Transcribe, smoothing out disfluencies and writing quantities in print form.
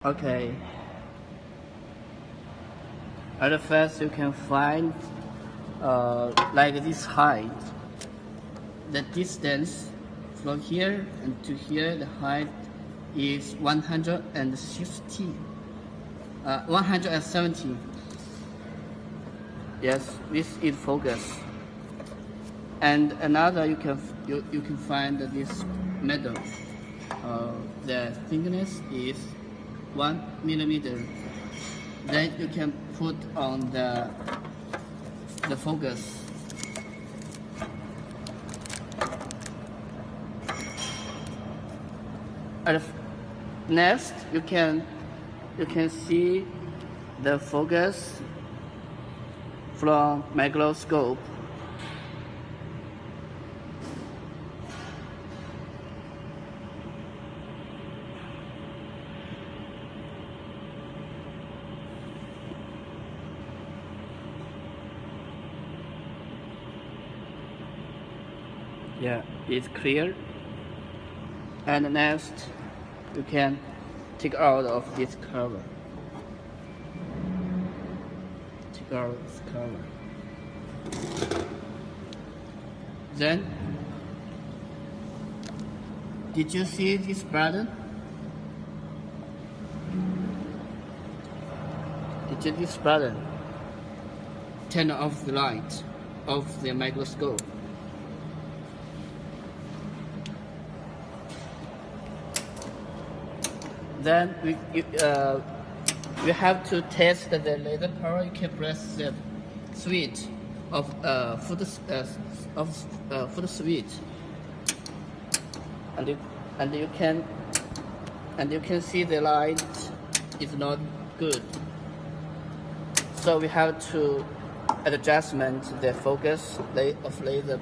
Okay. At first, you can find like this height. The distance from here and to here, the height is 160, 170. Yes, this is focus. And another, you can find this metal. The thickness is 1 millimeter. Then you can put on the focus. And next, you can see the focus from microscope. Yeah, it's clear. And next, you can take out of this cover. Take out this cover. Then, did you see this button? Did you see this button? Turn off the light of the microscope. Then we have to test the laser power. You can press the switch of foot switch, and you can see the light is not good. So we have to adjustment the focus of laser